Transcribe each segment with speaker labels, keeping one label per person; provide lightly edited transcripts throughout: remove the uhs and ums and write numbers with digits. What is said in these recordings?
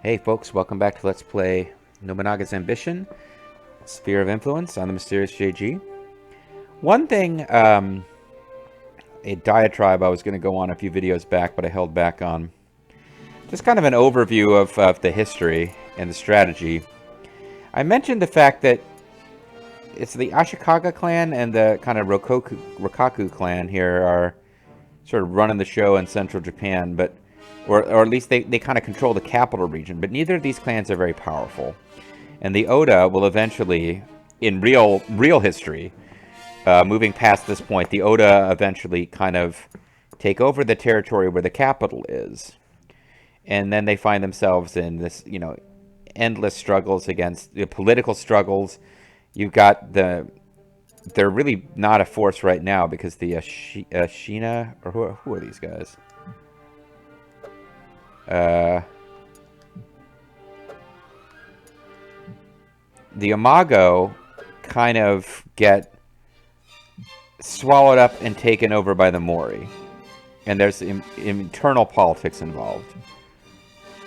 Speaker 1: Hey folks, welcome back to Let's Play Nobunaga's Ambition, Sphere of Influence on the Mysterious JG. One thing, a diatribe I was going to go on a few videos back, but I held back on. Just kind of an overview of the history and the strategy. I mentioned the fact that it's the Ashikaga clan and the kind of Rokaku clan here are sort of running the show in central Japan, but or at least they kind of control the capital region, but neither of these clans are very powerful. And the Oda will eventually, in real history, moving past this point, the Oda eventually kind of take over the territory where the capital is. And then they find themselves in this, endless struggles against political struggles. You've got they're really not a force right now because the Ashina, or who are these guys? The Imago kind of get swallowed up and taken over by the Mori. And there's internal politics involved.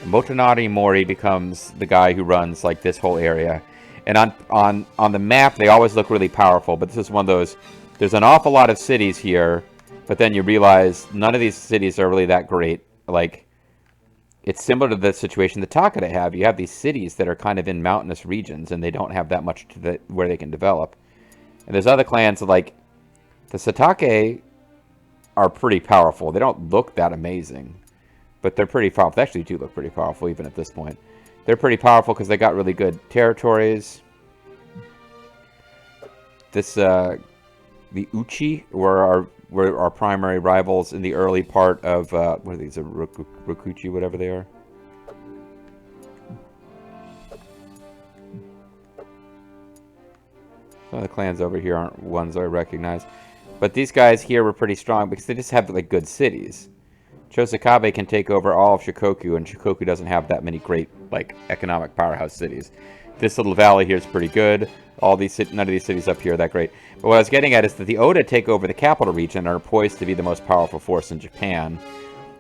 Speaker 1: Motonari Mori becomes the guy who runs like this whole area. And on the map, they always look really powerful. But this is one of those, there's an awful lot of cities here. But then you realize none of these cities are really that great. Like, it's similar to the situation the Takeda have. You have these cities that are kind of in mountainous regions, and they don't have that much to where they can develop. And there's other clans like the Satake are pretty powerful. They don't look that amazing, but they're pretty powerful. They actually do look pretty powerful even at this point. They're pretty powerful because they got really good territories. This the Uchi were our primary rivals in the early part of what are these? Rokuchi, whatever they are. Some of the clans over here aren't ones I recognize, but these guys here were pretty strong because they just have like good cities. Chosakabe can take over all of Shikoku, and Shikoku doesn't have that many great like economic powerhouse cities. This little valley here is pretty good. None of these cities up here are that great. But what I was getting at is that the Oda take over the capital region and are poised to be the most powerful force in Japan.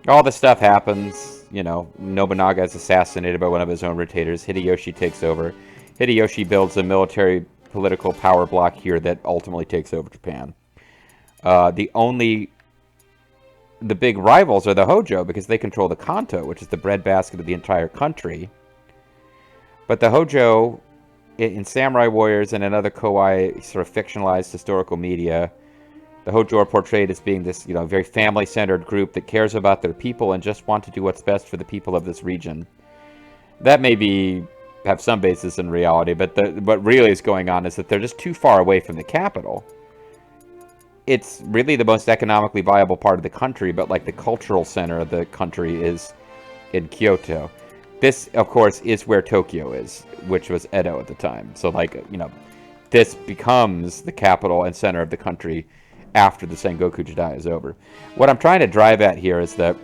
Speaker 1: All this stuff happens. Nobunaga is assassinated by one of his own rotators. Hideyoshi takes over. Hideyoshi builds a military political power block here that ultimately takes over Japan. The big rivals are the Hojo because they control the Kanto, which is the breadbasket of the entire country. But the Hojo, in Samurai Warriors and in other Kawaii sort of fictionalized historical media, the Hojo are portrayed as being this, very family-centered group that cares about their people and just want to do what's best for the people of this region. That may have some basis in reality, but what really is going on is that they're just too far away from the capital. It's really the most economically viable part of the country, but like the cultural center of the country is in Kyoto. This, of course, is where Tokyo is, which was Edo at the time. So, this becomes the capital and center of the country after the Sengoku Jidai is over. What I'm trying to drive at here is that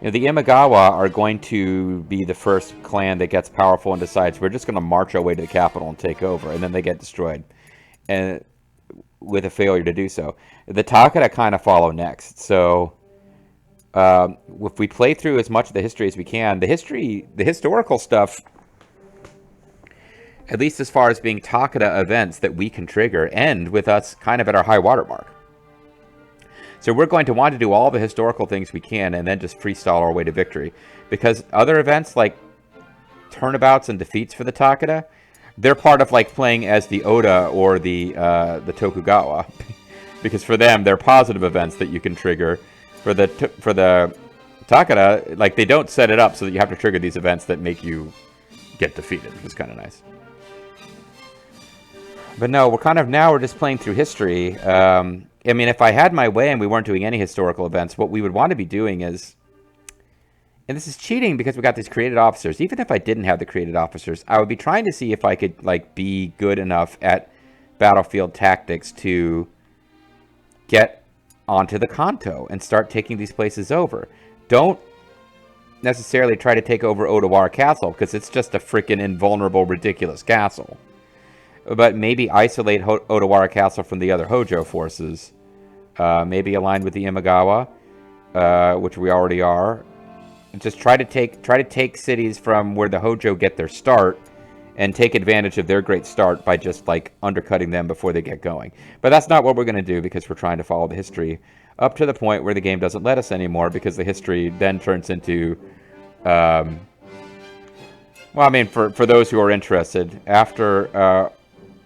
Speaker 1: the Imagawa are going to be the first clan that gets powerful and decides we're just going to march our way to the capital and take over, and then they get destroyed. And with a failure to do so. The Takeda kind of follow next. So if we play through as much of the history as we can, the historical stuff, at least as far as being Takeda events that we can trigger, end with us kind of at our high water mark. So we're going to want to do all the historical things we can and then just freestyle our way to victory. Because other events like turnabouts and defeats for the Takeda, they're part of like playing as the Oda or the Tokugawa, because for them they're positive events that you can trigger. For the Takeda, like they don't set it up so that you have to trigger these events that make you get defeated, which is kind of nice. But no, we're just playing through history. I mean, if I had my way and we weren't doing any historical events, what we would want to be doing is. And this is cheating because we got these created officers. Even if I didn't have the created officers, I would be trying to see if I could be good enough at battlefield tactics to get onto the Kanto and start taking these places over. Don't necessarily try to take over Odawara Castle because it's just a freaking invulnerable, ridiculous castle. But maybe isolate Odawara Castle from the other Hojo forces. Maybe align with the Imagawa, which we already are. just try to take cities from where the Hojo get their start, and take advantage of their great start by just like undercutting them before they get going. But that's not what we're going to do, because we're trying to follow the history up to the point where the game doesn't let us anymore, because the history then turns into, well, I mean, for those who are interested, after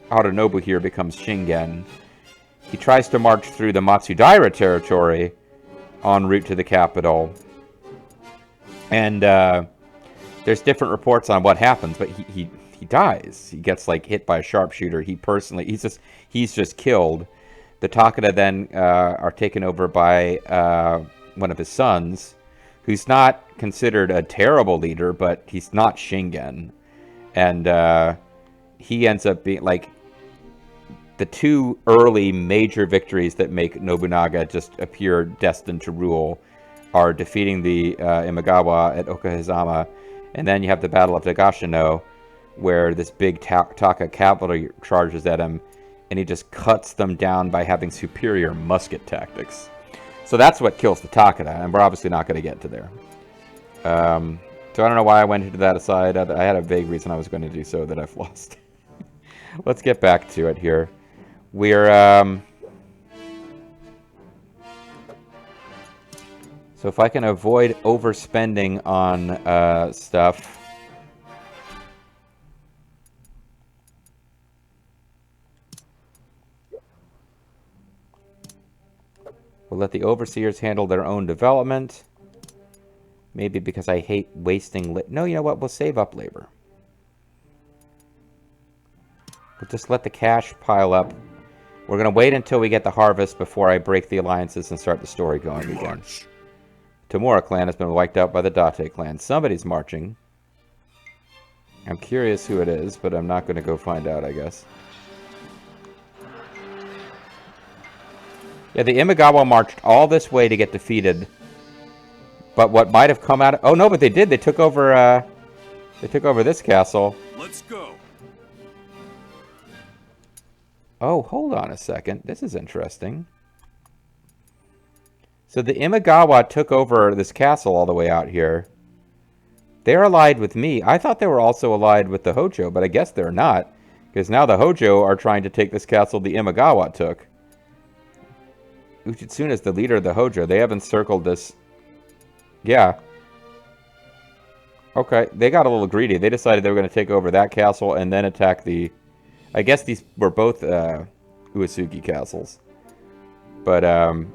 Speaker 1: Harunobu here becomes Shingen, he tries to march through the Matsudaira territory en route to the capital. And there's different reports on what happens, but he dies. He gets like hit by a sharpshooter. He's just killed. The Takeda then are taken over by one of his sons, who's not considered a terrible leader, but he's not Shingen. And he ends up being like the two early major victories that make Nobunaga just appear destined to rule are defeating the Imagawa at Okahizama, and then you have the Battle of Nagashino, where this big Taka cavalry charges at him, and he just cuts them down by having superior musket tactics. So that's what kills the Takeda, and we're obviously not going to get to there. So I don't know why I went into that aside. I had a vague reason I was going to do so that I've lost. Let's get back to it here. We're... So if I can avoid overspending on stuff... We'll let the overseers handle their own development. Maybe because I hate wasting... No, you know what? We'll save up labor. We'll just let the cash pile up. We're going to wait until we get the harvest before I break the alliances and start the story going again. Tamura clan has been wiped out by the Date clan. Somebody's marching. I'm curious who it is, but I'm not going to go find out, I guess. Yeah, the Imagawa marched all this way to get defeated. But what might have come out of... Oh, no, but they did. They took over this castle.
Speaker 2: Let's go.
Speaker 1: Oh, hold on a second. This is interesting. So the Imagawa took over this castle all the way out here. They're allied with me. I thought they were also allied with the Hojo, but I guess they're not. Because now the Hojo are trying to take this castle the Imagawa took. Uchitsuna is the leader of the Hojo. They have encircled this... Yeah. Okay, they got a little greedy. They decided they were going to take over that castle and then attack the... I guess these were both Uesugi castles. But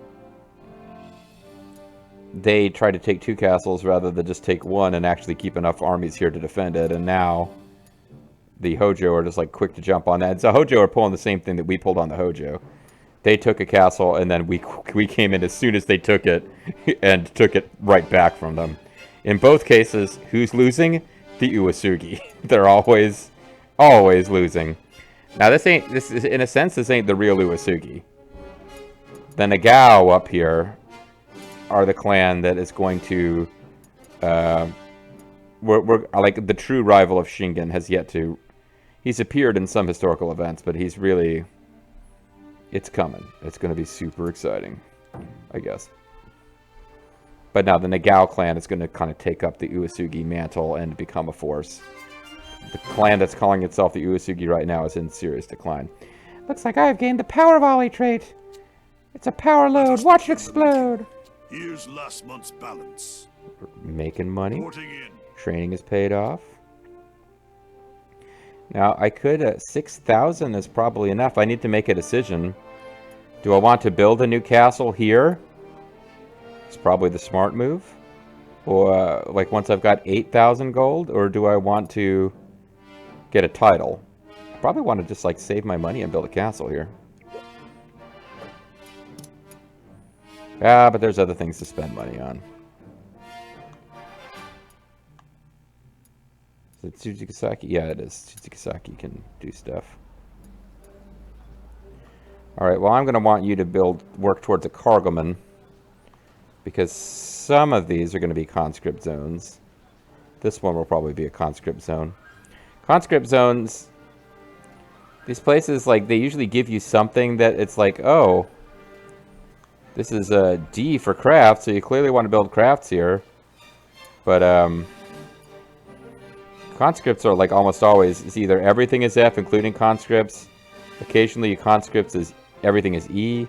Speaker 1: they tried to take two castles rather than just take one and actually keep enough armies here to defend it. And now the Hojo are just like quick to jump on that. And so Hojo are pulling the same thing that we pulled on the Hojo. They took a castle and then we came in as soon as they took it and took it right back from them. In both cases, who's losing? The Uesugi. They're always losing. Now this ain't in a sense this ain't the real Uesugi. The Nagao up here are the clan that is going to we're like the true rival of Shingen has yet to... He's appeared in some historical events, but he's really... It's coming. It's going to be super exciting, I guess. But now the Nagao clan is going to kind of take up the Uesugi mantle and become a force. The clan that's calling itself the Uesugi right now is in serious decline. Looks like I've gained the power volley trait. It's a power load. Watch it explode.
Speaker 2: Here's last month's balance.
Speaker 1: Making money.
Speaker 2: Reporting in.
Speaker 1: Training is paid off. Now, I could... 6,000 is probably enough. I need to make a decision. Do I want to build a new castle here? It's probably the smart move. Or, like, once I've got 8,000 gold? Or do I want to get a title? I probably want to just, like, save my money and build a castle here. Ah, but there's other things to spend money on. Is it Tsuchigasaki? Yeah, it is. Tsuchigasaki can do stuff. Alright, well, I'm going to want you to work towards a Cargoman. Because some of these are going to be conscript zones. This one will probably be a conscript zone. Conscript zones, these places, like, they usually give you something that it's like, oh, this is a D for craft, so you clearly want to build crafts here. But, conscripts are like almost always, it's either everything is F, including conscripts. Occasionally conscripts is everything is E.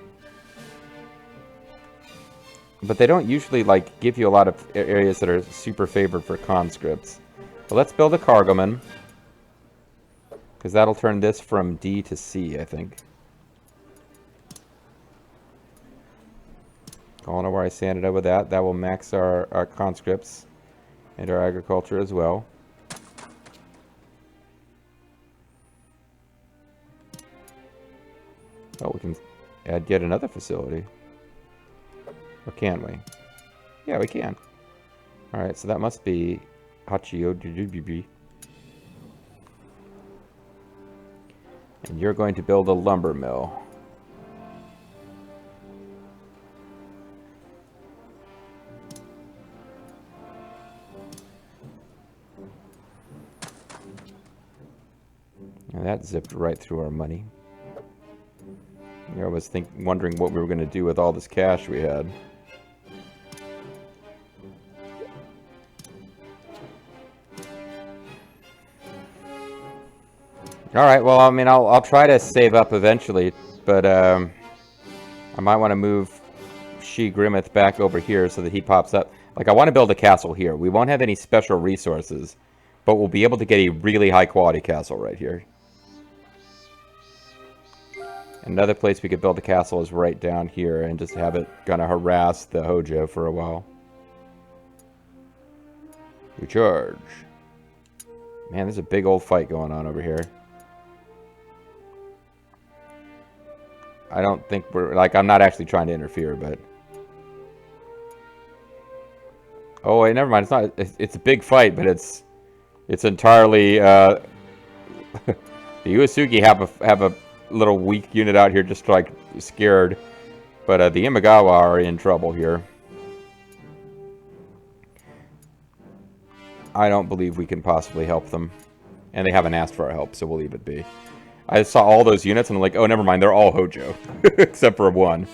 Speaker 1: But they don't usually like give you a lot of areas that are super favored for conscripts. But let's build a cargoman. Because that'll turn this from D to C, I think. I don't know where I sanded up with that. That will max our conscripts and our agriculture as well. Oh, we can add yet another facility. Or can we? Yeah, we can. Alright, so that must be Hachio. And you're going to build a lumber mill. And that zipped right through our money. I was wondering what we were going to do with all this cash we had. Alright, well, I mean, I'll try to save up eventually, but I might want to move She Grimmeth back over here so that he pops up. Like, I want to build a castle here. We won't have any special resources, but we'll be able to get a really high-quality castle right here. Another place we could build a castle is right down here and just have it kind of harass the Hojo for a while. We charge. Man, there's a big old fight going on over here. I don't think we're... Like, I'm not actually trying to interfere, but... Oh, wait, never mind. It's not... It's a big fight, but it's entirely... the Uesugi have a little weak unit out here just, like, scared. But the Imagawa are in trouble here. I don't believe we can possibly help them. And they haven't asked for our help, so we'll leave it be. I saw all those units and I'm like, oh, never mind, they're all Hojo. Except for one.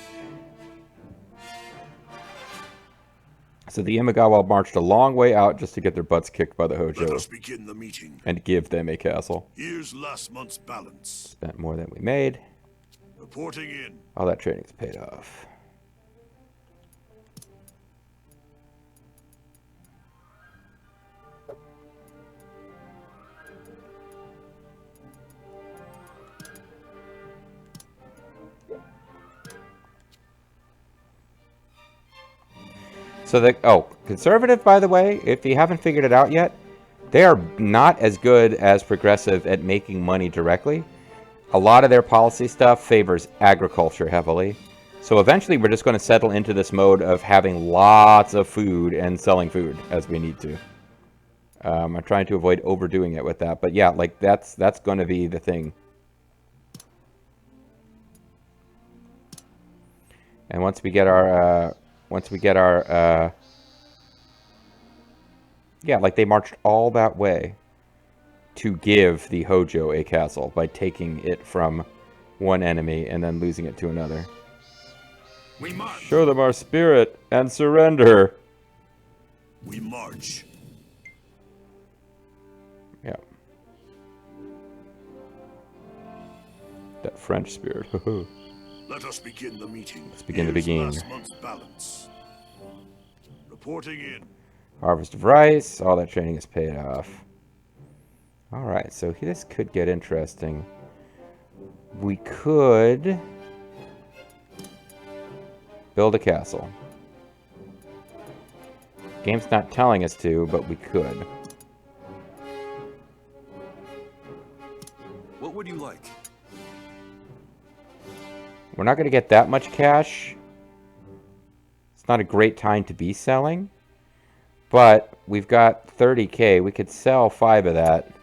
Speaker 1: So the Imagawa marched a long way out just to get their butts kicked by the Hojo.
Speaker 2: Let us begin the meeting.
Speaker 1: And give them a castle.
Speaker 2: Here's last month's balance.
Speaker 1: Spent more than we made.
Speaker 2: Reporting in.
Speaker 1: All that training's paid off. So conservative, by the way, if you haven't figured it out yet, they are not as good as progressive at making money directly. A lot of their policy stuff favors agriculture heavily. So eventually we're just going to settle into this mode of having lots of food and selling food as we need to. I'm trying to avoid overdoing it with that, but yeah, like that's going to be the thing. And once we get our yeah, like they marched all that way to give the Hojo a castle by taking it from one enemy and then losing it to another.
Speaker 2: We march.
Speaker 1: Show them our spirit and surrender.
Speaker 2: We march.
Speaker 1: Yeah. That French spirit.
Speaker 2: Let us begin the meeting.
Speaker 1: Let's begin the
Speaker 2: Here's
Speaker 1: beginning.
Speaker 2: last month's balance. Reporting in.
Speaker 1: Harvest of rice. All that training is paid off. Alright, so this could get interesting. We could build a castle. Game's not telling us to, but we could.
Speaker 2: What would you like?
Speaker 1: We're not going to get that much cash. It's not a great time to be selling. But we've got 30K. We could sell 5 of that.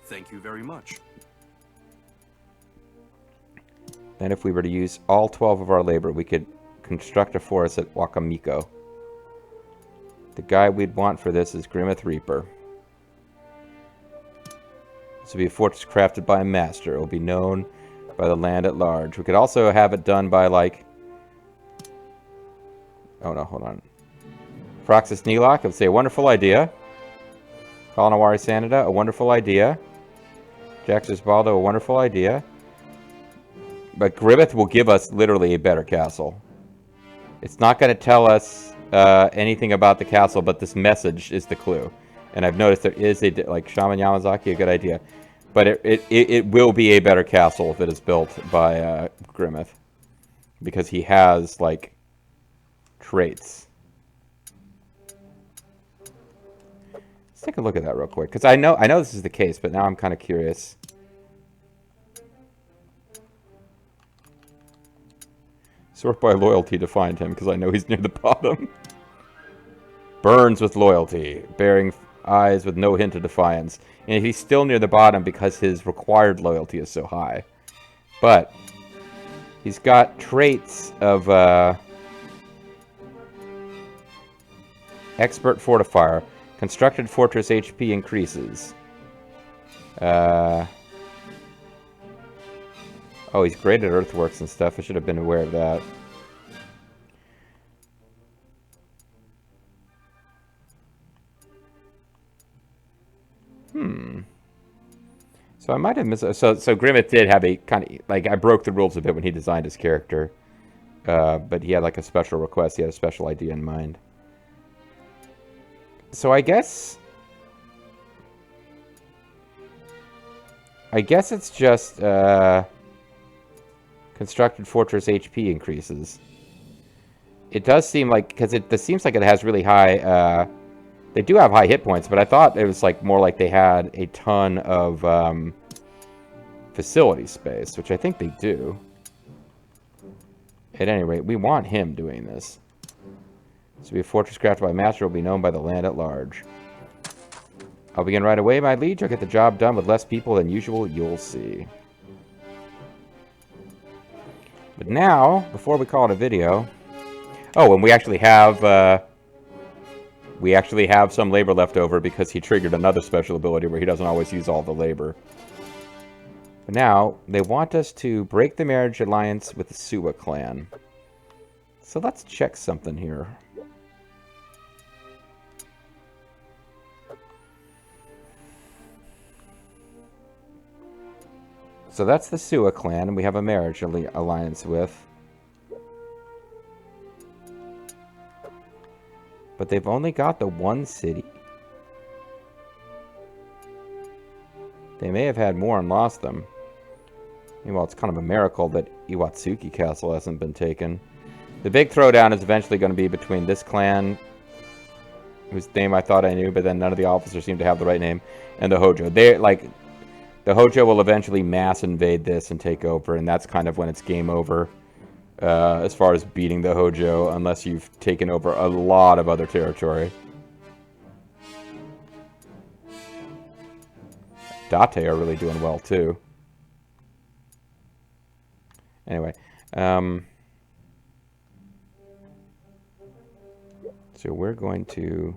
Speaker 2: Thank you very much.
Speaker 1: Then if we were to use all 12 of our labor, we could construct a forest at Wakamiko. The guy we'd want for this is Grimmeth Reaper. This will be a fortress crafted by a master. It will be known by the land at large. We could also have it done by, like... Oh, no, hold on. Proxus Nelock, I would say a wonderful idea. Kalanawari Sanada, a wonderful idea. Jaxus Baldo, a wonderful idea. But Grimmeth will give us literally a better castle. It's not going to tell us anything about the castle, but this message is the clue. And I've noticed there is a, like, Shaman Yamazaki, a good idea. But it will be a better castle if it is built by Grimmeth. Because he has, like, traits. Let's take a look at that real quick. Because I know this is the case, but now I'm kind of curious. Sort by loyalty to find him, because I know he's near the bottom. Burns with loyalty, bearing eyes with no hint of defiance. And he's still near the bottom because his required loyalty is so high. But he's got traits of expert fortifier. Constructed fortress HP increases. Oh, he's great at earthworks and stuff. I should have been aware of that. So I might have missed... So Grimmeth did have a kind of... Like, I broke the rules a bit when he designed his character. But he had, like, a special request. He had a special idea in mind. So I guess it's just... Constructed fortress HP increases. It does seem like... Because it seems like it has really high... they do have high hit points, but I thought it was like more like they had a ton of facility space, which I think they do. At any rate, we want him doing this. So be a fortress crafted by master will be known by the land at large. I'll begin right away, my liege. I'll get the job done with less people than usual. You'll see. But now, before we call it a video... Oh, and we actually have some labor left over because he triggered another special ability where he doesn't always use all the labor. But now, they want us to break the marriage alliance with the Suwa clan. So let's check something here. So that's the Suwa clan, and we have a marriage alliance with. But they've only got the one city. They may have had more and lost them. Well, it's kind of a miracle that Iwatsuki Castle hasn't been taken. The big throwdown is eventually going to be between this clan, whose name I thought I knew, but then none of the officers seem to have the right name, and the Hojo. The Hojo will eventually mass invade this and take over, and that's kind of when it's game over. As far as beating the Hojo, unless you've taken over a lot of other territory. Date are really doing well, too. Anyway. So we're going to...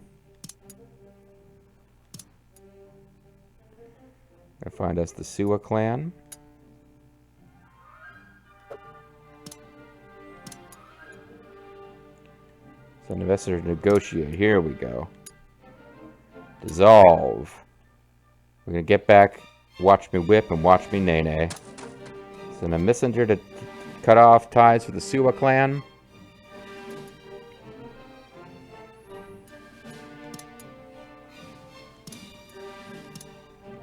Speaker 1: find us the Suwa clan. Send investors to negotiate. Here we go. Dissolve. We're going to get back, watch me whip, and watch me nay-nay. Send a messenger to cut off ties with the Suwa clan.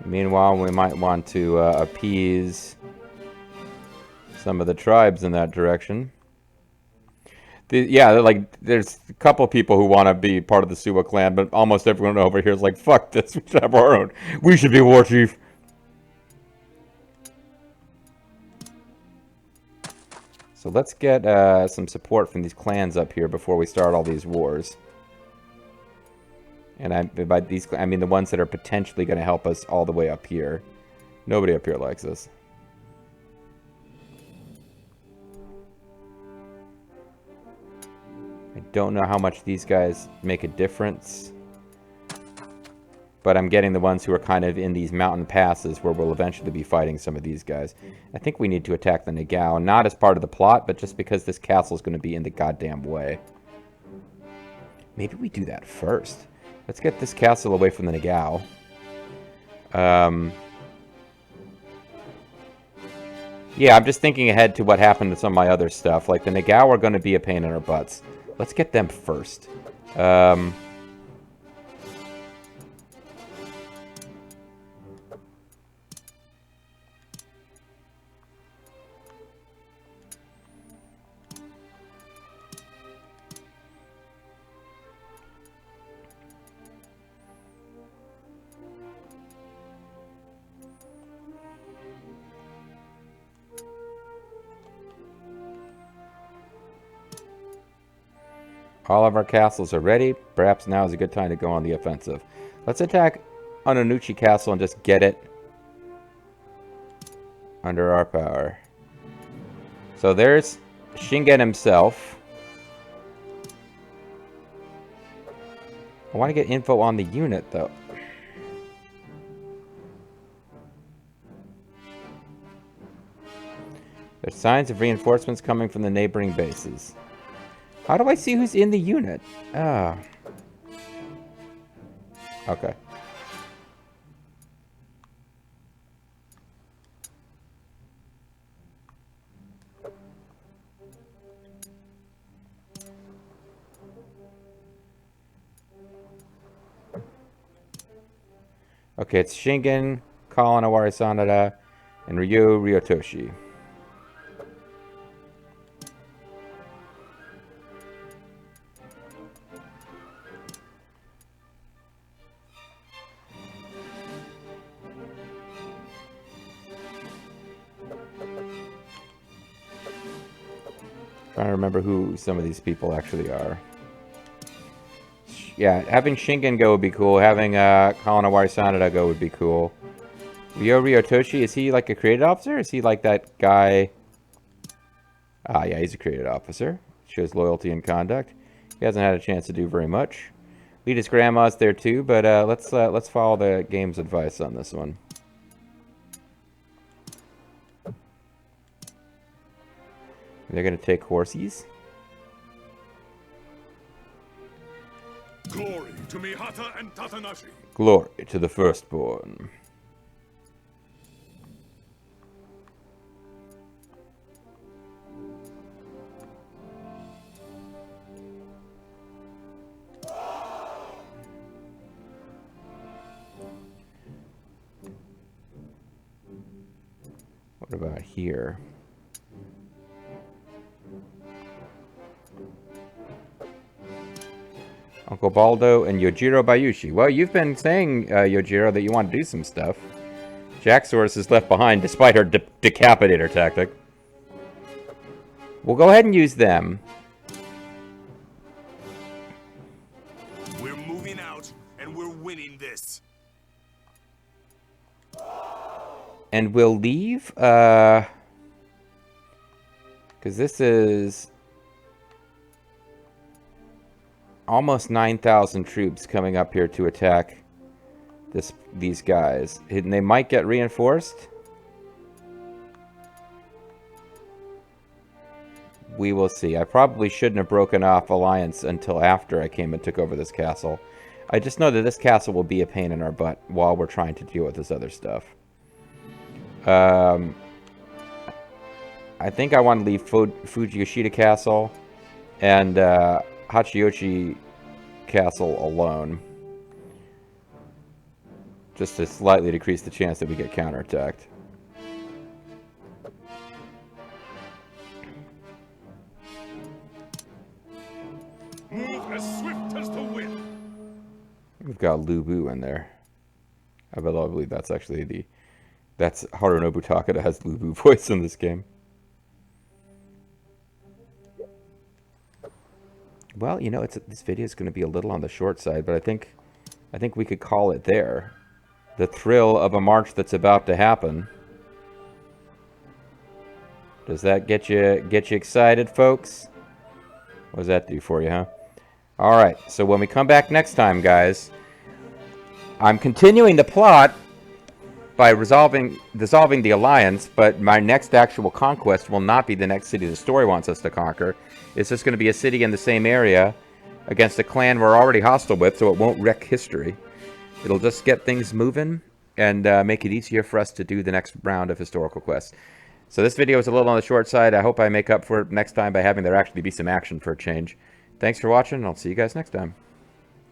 Speaker 1: Meanwhile, we might want to appease some of the tribes in that direction. There's a couple people who want to be part of the Suwa clan, but almost everyone over here is like, fuck this, we should have our own. We should be war chief. So let's get some support from these clans up here before we start all these wars. And by these, I mean the ones that are potentially going to help us all the way up here. Nobody up here likes us. I don't know how much these guys make a difference. But I'm getting the ones who are kind of in these mountain passes where we'll eventually be fighting some of these guys. I think we need to attack the Nagao, not as part of the plot, but just because this castle is going to be in the goddamn way. Maybe we do that first. Let's get this castle away from the Nagao. Yeah, I'm just thinking ahead to what happened to some of my other stuff. Like, the Nagao are going to be a pain in our butts. Let's get them first. All of our castles are ready. Perhaps now is a good time to go on the offensive. Let's attack Ononuchi Castle and just get it under our power. So there's Shingen himself. I want to get info on the unit, though. There's signs of reinforcements coming from the neighboring bases. How do I see who's in the unit? Ah. Okay. Okay, it's Shingen, Kalanawari Sanada, and Ryo Ryotoshi. Trying to remember who some of these people actually are. Yeah, having Shingen go would be cool. Having Kalanawari Sanada go would be cool. Ryo Ryotoshi, is he like a created officer? Is he like that guy? Ah, yeah, he's a created officer. Shows loyalty and conduct. He hasn't had a chance to do very much. Lead his grandma's there too, but let's follow the game's advice on this one. They're going to take horses.
Speaker 2: Glory to Mihata and Tatanashi.
Speaker 1: Glory to the firstborn. What about here? Uncle Baldo and Yojiro Bayushi. Well, you've been saying, Yojiro, that you want to do some stuff. Jaxorus is left behind despite her decapitator tactic. We'll go ahead and use them.
Speaker 2: We're moving out, and we're winning this.
Speaker 1: And we'll leave, because this is almost 9,000 troops coming up here to attack these guys. And they might get reinforced. We will see. I probably shouldn't have broken off alliance until after I came and took over this castle. I just know that this castle will be a pain in our butt while we're trying to deal with this other stuff. I think I want to leave Fujiyoshida Castle and Hachiyoshi Castle alone. Just to slightly decrease the chance that we get counterattacked.
Speaker 2: Move as swift as the wind.
Speaker 1: We've got Lubu in there. I believe that's actually that's Harunobu Takeda has Lubu voice in this game. Well, you know, this video is going to be a little on the short side, but I think we could call it there. The thrill of a march that's about to happen. Does that get you excited, folks? What does that do for you, huh? All right. So when we come back next time, guys, I'm continuing the plot by dissolving the alliance, but my next actual conquest will not be the next city the story wants us to conquer. It's just going to be a city in the same area, against a clan we're already hostile with, so it won't wreck history. It'll just get things moving and make it easier for us to do the next round of historical quests. So this video is a little on the short side. I hope I make up for it next time by having there actually be some action for a change. Thanks for watching, and I'll see you guys next time.